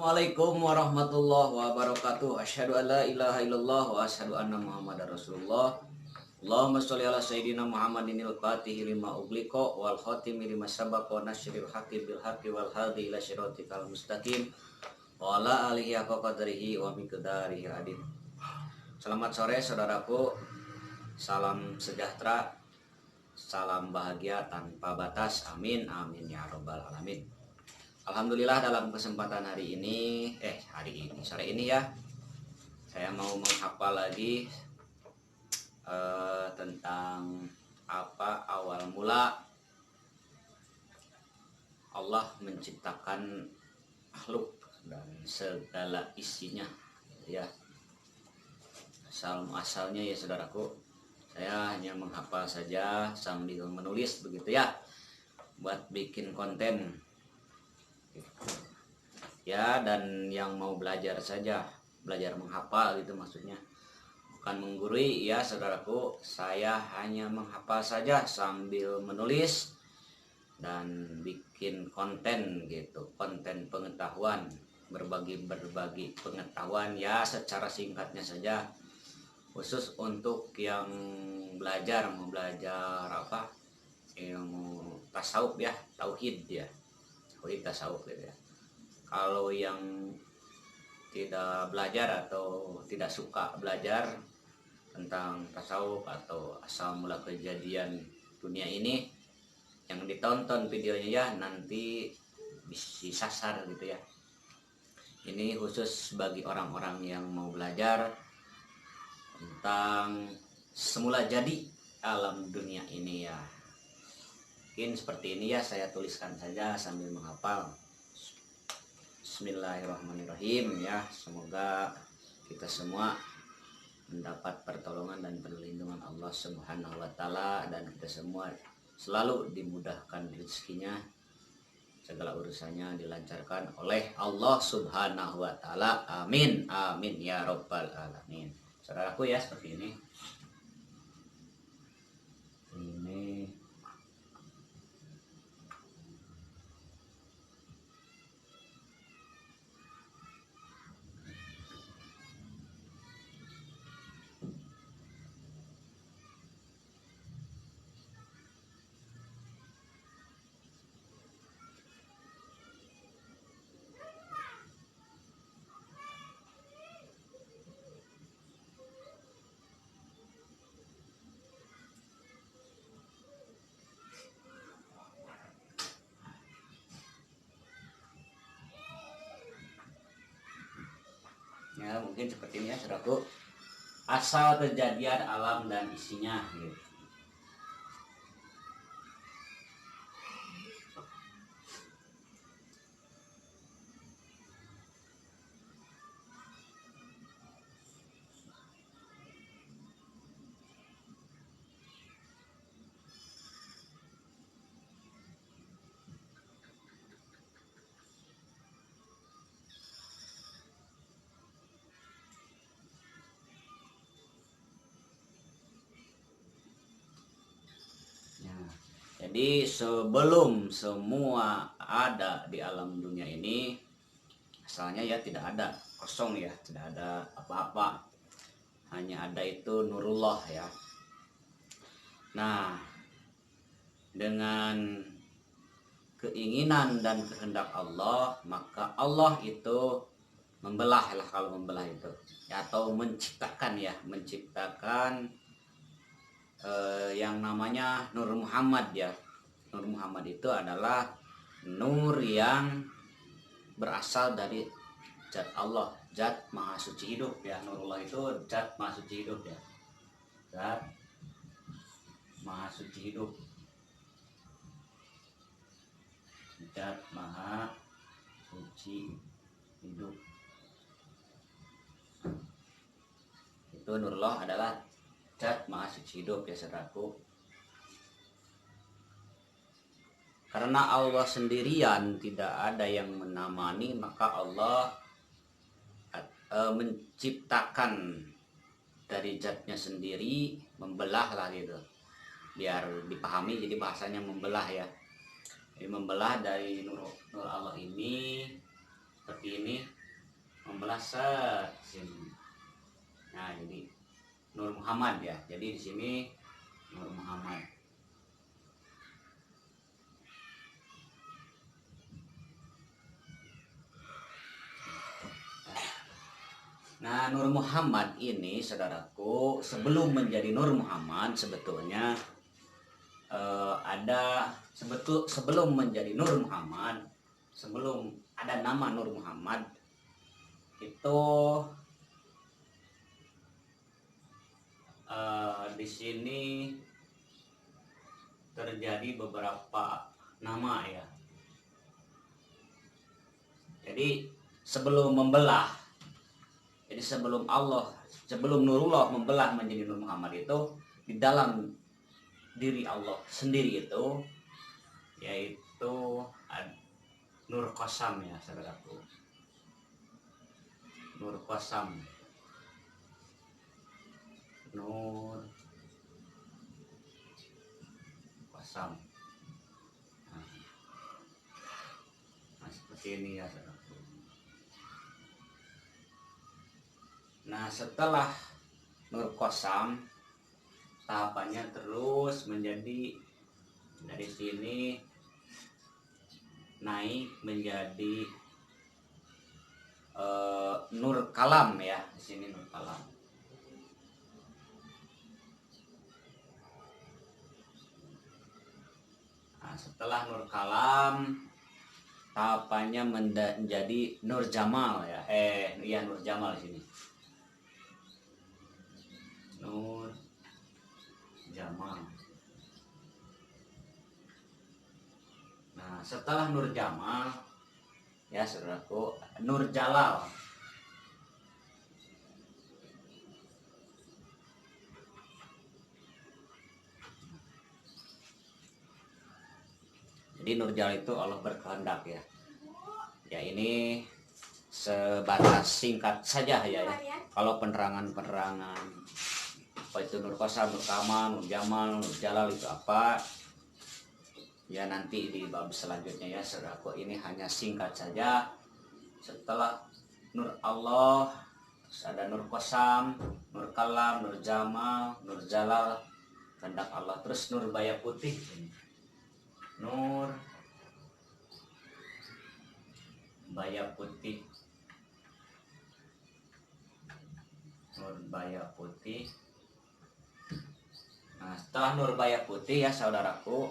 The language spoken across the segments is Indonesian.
Assalamualaikum warahmatullahi wabarakatuh. Asyhadu an la ilaha illallah wa asyhadu anna Muhammadar Rasulullah. Allahumma sholli ala sayyidina Muhammadin al-Fatih lima ughliqa wal khatimi lima sabaqa nasyril haqqi bil haqqi wal hadi ila siratikal mustaqim wa ala alihi haqqa qadrihi wa miqdarihi adin. Selamat sore saudaraku. Salam sejahtera, salam bahagia tanpa batas. Amin amin ya rabbal alamin. Alhamdulillah dalam kesempatan sore ini ya, saya mau menghafal lagi tentang apa awal mula Allah menciptakan makhluk dan segala isinya ya. Asal muasalnya ya saudaraku, saya hanya menghafal saja sambil menulis begitu ya, buat bikin konten ya. Dan yang mau belajar saja, belajar menghafal gitu maksudnya, bukan menggurui ya saudaraku. Saya hanya menghafal saja sambil menulis dan bikin konten gitu, konten pengetahuan, berbagi pengetahuan ya, secara singkatnya saja, khusus untuk yang mau belajar apa, ilmu tasawuf ya, tauhid ya, tasawuf gitu ya. Kalau yang tidak belajar atau tidak suka belajar tentang tasawuf atau asal mula kejadian dunia ini, yang ditonton videonya ya, nanti bisa sasar gitu ya. Ini khusus bagi orang-orang yang mau belajar tentang semula jadi alam dunia ini ya. Mungkin seperti ini ya, saya tuliskan saja sambil menghafal. Bismillahirrahmanirrahim ya. Semoga kita semua mendapat pertolongan dan perlindungan Allah Subhanahu wa taala, dan kita semua selalu dimudahkan rezekinya, segala urusannya dilancarkan oleh Allah Subhanahu wa taala. Amin amin ya rabbal alamin. Saudaraku ya, seperti ini. Ya, mungkin seperti ini ya saudaraku, asal kejadian alam dan isinya gitu. Jadi sebelum semua ada di alam dunia ini, asalnya ya tidak ada, kosong ya, tidak ada apa-apa, hanya ada itu nurullah ya. Nah, dengan keinginan dan kehendak Allah, maka Allah itu membelah lah, kalau membelah itu ya, atau menciptakan yang namanya Nur Muhammad ya. Nur Muhammad itu adalah nur yang berasal dari zat Allah, zat maha suci hidup ya. Nurullah itu zat maha suci hidup ya, zat maha suci hidup, zat maha suci hidup. Itu Nurullah adalah zat maha suci hidup ya saudaraku. Karena Allah sendirian, tidak ada yang menamani, maka Allah menciptakan dari zatnya sendiri, membelah lah gitu, biar dipahami. Jadi bahasanya membelah ya. Jadi membelah dari nur Allah ini seperti ini, meleset sini. Nah, jadi Nur Muhammad ya. Jadi di sini Nur Muhammad. Nah, Nur Muhammad ini saudaraku, sebelum menjadi Nur Muhammad sebetulnya sebelum menjadi Nur Muhammad, sebelum ada nama Nur Muhammad itu di sini terjadi beberapa nama ya. Jadi sebelum sebelum Nurullah membelah menjadi Nur Muhammad itu, di dalam diri Allah sendiri itu yaitu Nur Qasam ya saudaraku. Nur Qasam. Nur Qasam. Nah, seperti ini ya saudaraku. Nah, setelah Nur Qasam, tahapannya terus menjadi dari sini naik menjadi Nur Kalam ya, di sini Nur Kalam. Nah, setelah Nur Kalam, tahapannya menjadi Nur Jamal ya. Iya Nur Jamal di sini. Nur Jamal. Nah, setelah Nur Jamal ya saudaraku, Nur Jalal. Jadi Nur Jalal itu Allah berkehendak ya. Ya ini sebatas singkat saja ya. Kalau penerangan apa itu Nur Qasam, Nur Kamal, Nur Jamal, Nur Jalal itu apa? Ya nanti di bab selanjutnya ya saudaraku. Ini hanya singkat saja. Setelah Nur Allah, terus ada Nur Qasam, Nur Kalam, Nur Jamal, Nur Jalal, kehendak Allah. Terus Nur Baya Putih. Nur Baya Putih. Nur Baya Putih. Nah, setelah Nur Baya Putih ya saudaraku,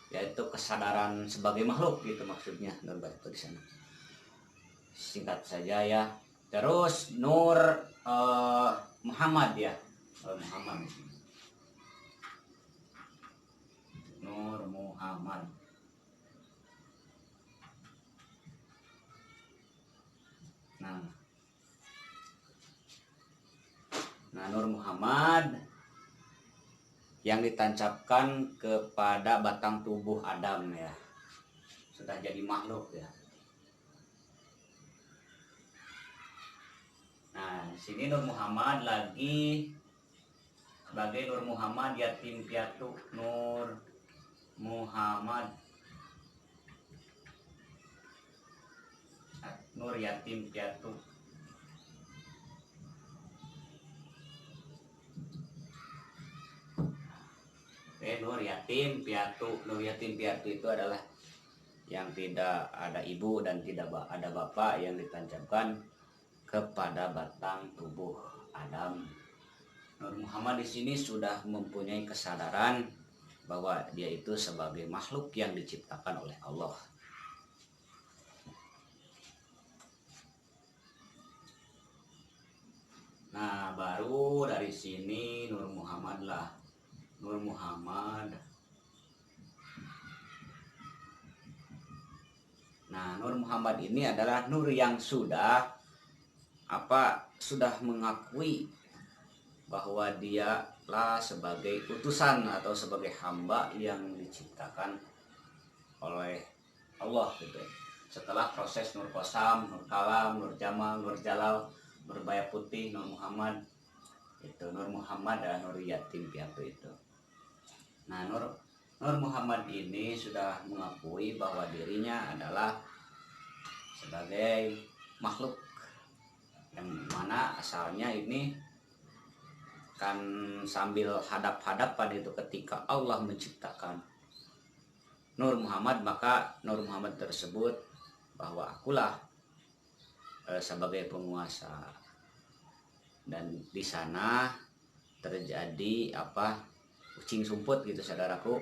yaitu kesadaran sebagai makhluk gitu maksudnya Nur Baya Putih di sana. Singkat saja ya. Terus Nur Muhammad ya. Nur Muhammad. Nur Muhammad. Nah, Nur Muhammad yang ditancapkan kepada batang tubuh Adam ya. Sudah jadi makhluk ya. Nah, di sini Nur Muhammad lagi sebagai Nur Muhammad yatim piatu. Nur Muhammad Nur yatim piatu. Nur yatim piatu. Nur yatim piatu itu adalah yang tidak ada ibu dan tidak ada bapak, yang ditancapkan kepada batang tubuh Adam. Nur Muhammad di sini sudah mempunyai kesadaran bahwa dia itu sebagai makhluk yang diciptakan oleh Allah. Nah, baru dari sini Nur Muhammad lah. Nur Muhammad. Nah, Nur Muhammad ini adalah nur yang sudah mengakui bahwa dialah sebagai utusan atau sebagai hamba yang diciptakan oleh Allah gitu. Setelah proses Nur Qasam, Nur Kalam, Nur Jamal, Nur Jalal, Nur Baya Putih, Nur Muhammad, itu Nur Muhammad dan Nur yatim piatu itu. Nah, Nur Muhammad ini sudah mengakui bahwa dirinya adalah sebagai makhluk yang mana asalnya ini kan sambil hadap-hadapan itu ketika Allah menciptakan Nur Muhammad, maka Nur Muhammad tersebut bahwa akulah sebagai penguasa, dan di sana terjadi apa, kucing sumput gitu saudaraku.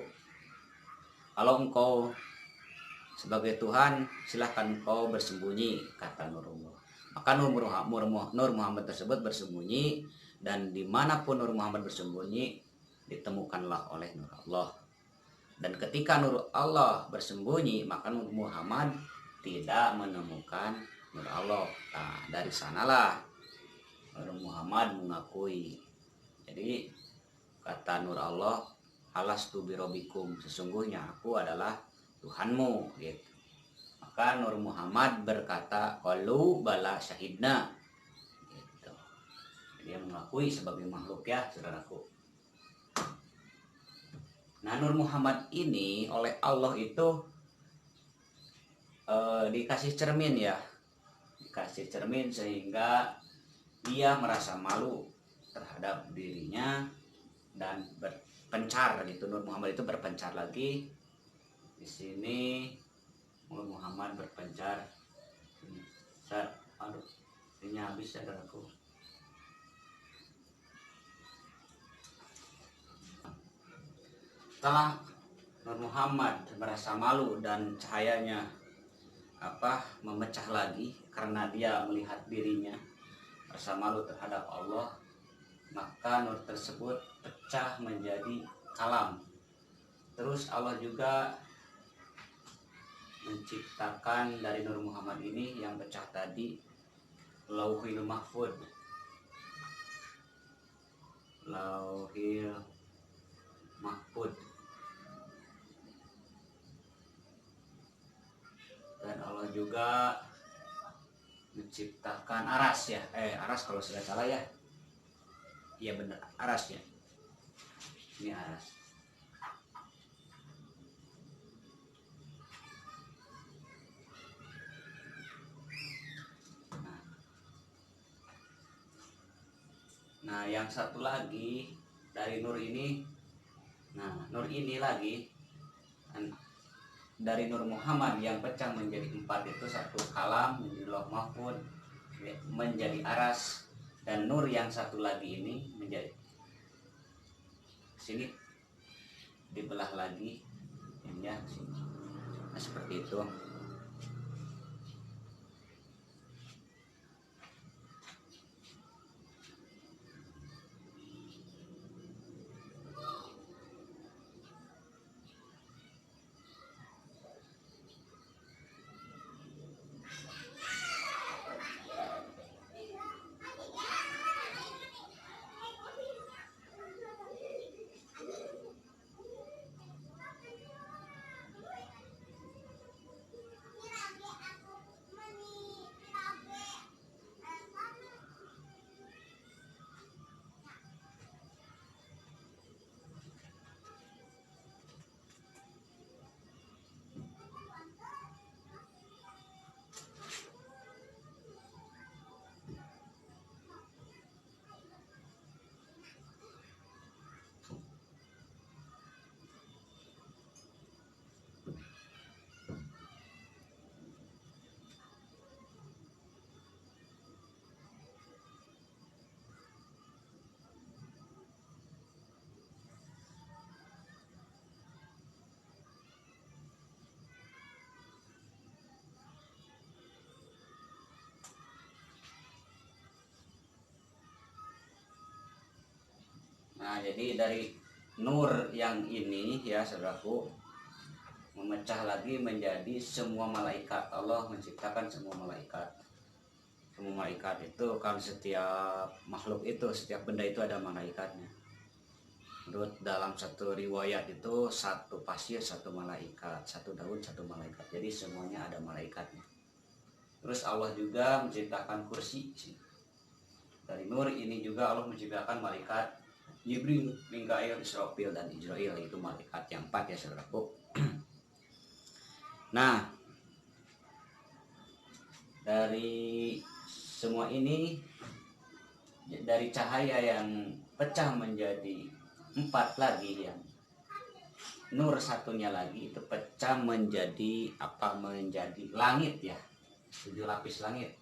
Kalau engkau sebagai Tuhan, silahkan engkau bersembunyi, kata Nurullah. Maka Nur Muhammad tersebut bersembunyi, dan dimanapun Nur Muhammad bersembunyi ditemukanlah oleh Nur Allah. Dan ketika Nur Allah bersembunyi, maka Nur Muhammad tidak menemukan Nur Allah. Nah, dari sanalah Nur Muhammad mengakui. Jadi kata Nur Allah, alastu birobikum, sesungguhnya aku adalah Tuhanmu gitu. Maka Nur Muhammad berkata, qalu bala syahidna gitu. Dia mengakui sebagai makhluk ya saudaraku. Nah, Nur Muhammad ini oleh Allah itu dikasih cermin ya, dikasih cermin sehingga dia merasa malu terhadap dirinya dan berpencar gitu. Nur Muhammad itu berpencar lagi. Di sini Nur Muhammad berpencar. Aduh, ini habis saudaraku. Setelah Nur Muhammad merasa malu dan cahayanya memecah lagi karena dia melihat dirinya merasa malu terhadap Allah, maka nur tersebut pecah menjadi kalam. Terus Allah juga menciptakan dari Nur Muhammad ini yang pecah tadi Lauhil Mahfud. Lauhil Mahfud. Dan Allah juga menciptakan aras ya. Aras kalau sudah salah ya. Iya benar, aras ya. Ini aras. Nah, yang satu lagi dari nur ini. Nah, nur ini lagi dari Nur Muhammad yang pecah menjadi 4 itu, satu kalam, menjadi Lauh Mahfud, menjadi aras, dan nur yang satu lagi ini menjadi sini dibelah lagi ya sini. Nah, seperti itu. Nah, jadi dari nur yang ini ya saudaraku memecah lagi menjadi semua malaikat. Allah menciptakan semua malaikat. Semua malaikat itu kan setiap makhluk itu, setiap benda itu ada malaikatnya. Menurut dalam satu riwayat itu satu pasir satu malaikat, satu daun satu malaikat. Jadi semuanya ada malaikatnya. Terus Allah juga menciptakan kursi. Dari nur ini juga Allah menciptakan malaikat Jibril, Mikail, Israfil, dan Israel, itu malaikat yang 4 ya saudaraku. Nah, dari semua semua ini dari cahaya yang pecah menjadi 4 lagi, yang nur satunya lagi itu pecah menjadi apa, menjadi langit ya, 7 lapis langit.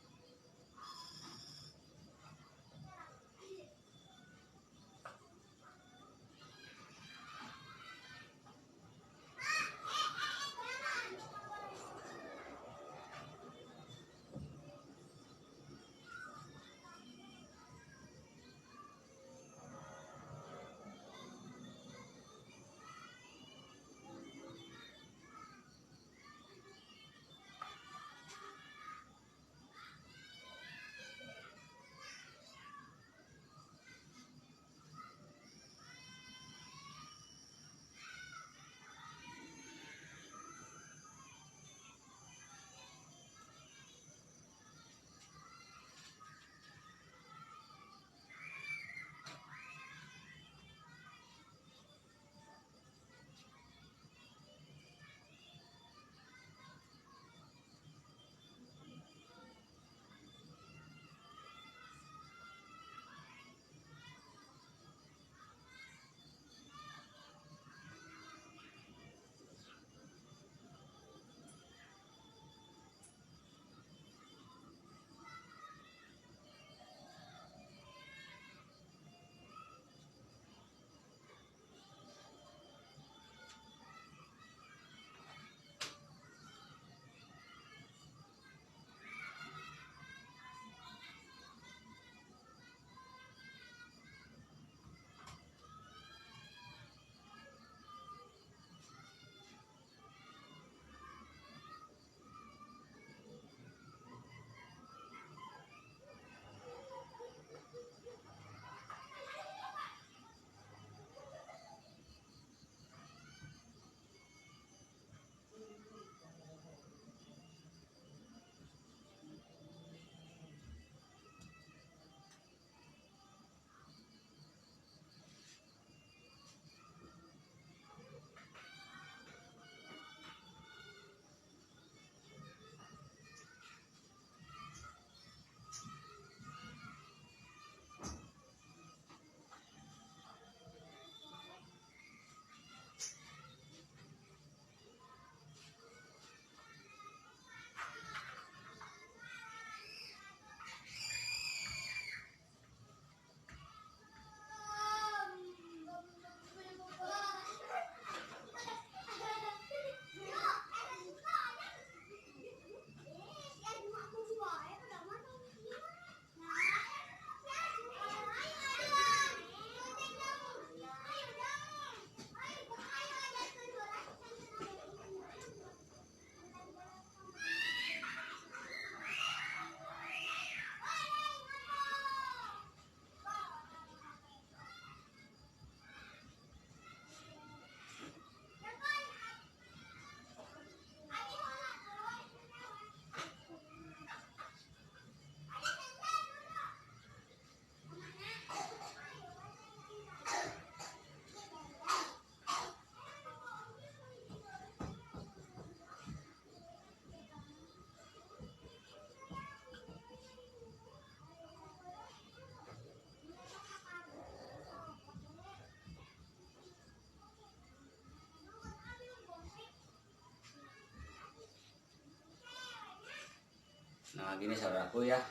Nah gini saudaraku ya,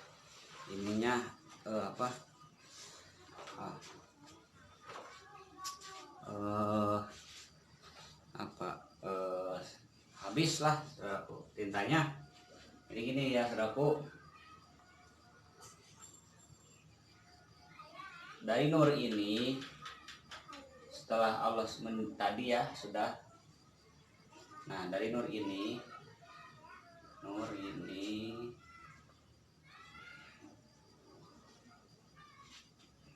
ininya apa habis lah saudaraku tintanya. Jadi gini ya saudaraku, dari nur ini setelah Allah tadi ya sudah. Nah dari nur ini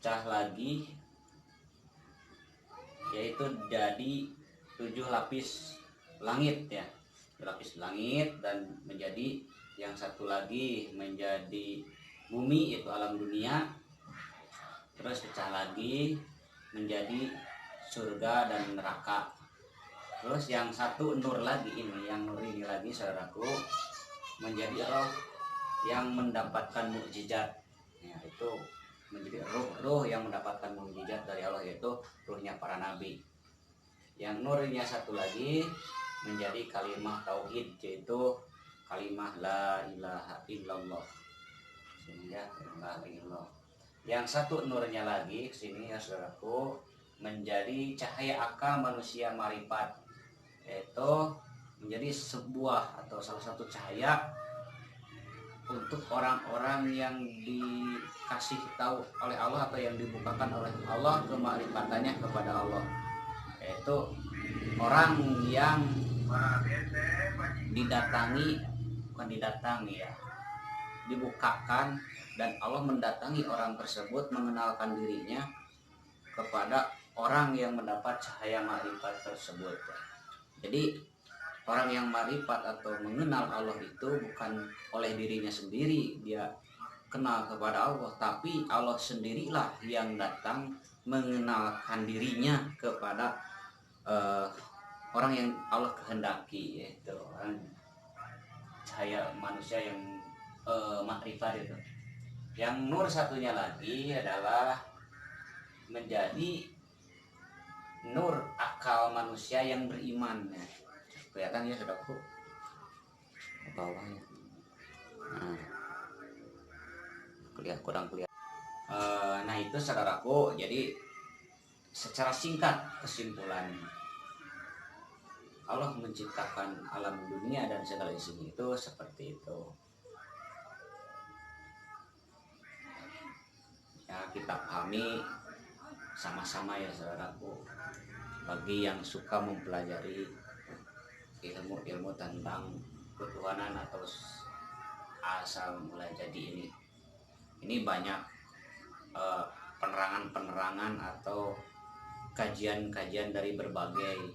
pecah lagi, yaitu jadi 7 lapis langit ya, 7 lapis langit, dan menjadi yang satu lagi menjadi bumi, itu alam dunia. Terus pecah lagi menjadi surga dan neraka. Terus yang satu nur lagi ini, yang nur ini lagi saudaraku, menjadi roh. yang mendapatkan mukjizat. Ya, itu menjadi ruh yang mendapatkan mukjizat dari Allah, yaitu ruhnya para nabi. Yang nurnya satu lagi menjadi kalimah tauhid, yaitu kalimah la ilaha illallah. Sini ya, la ilaha illallah. Yang satu nurnya lagi sini ya saudaraku, menjadi cahaya akal manusia marifat, yaitu menjadi sebuah atau salah satu cahaya untuk orang-orang yang dikasih tahu oleh Allah atau yang dibukakan oleh Allah kemarifatannya kepada Allah, yaitu orang yang didatangi, bukan didatangi ya, dibukakan, dan Allah mendatangi orang tersebut mengenalkan dirinya kepada orang yang mendapat cahaya marifat tersebut. Jadi orang yang marifat atau mengenal Allah itu bukan oleh dirinya sendiri dia kenal kepada Allah, tapi Allah sendirilah yang datang mengenalkan dirinya kepada orang yang Allah kehendaki, yaitu orang cahaya manusia yang makrifat itu. Yang nur satunya lagi adalah menjadi nur akal manusia yang beriman. Ya, kelihatan ya saudaraku bawahnya. Nah, kurang kelihatan. Nah itu saudaraku, jadi secara singkat kesimpulan, Allah menciptakan alam dunia dan segala isinya itu seperti itu. Ya kita pahami sama-sama ya saudaraku. Bagi yang suka mempelajari ilmu-ilmu tentang ketuhanan atau asal mula jadi ini banyak penerangan-penerangan atau kajian-kajian dari berbagai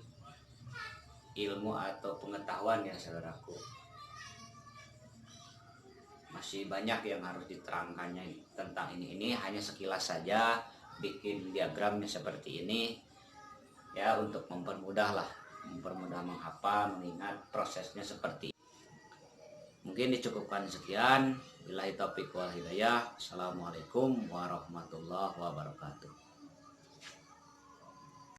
ilmu atau pengetahuan ya saudaraku. Masih banyak yang harus diterangkannya tentang ini. Ini hanya sekilas saja, bikin diagramnya seperti ini ya, untuk mempermudah menghafal, mengingat prosesnya seperti ini. Mungkin dicukupkan sekian. Billahi taufiq wal hidayah. Assalamualaikum warahmatullahi wabarakatuh.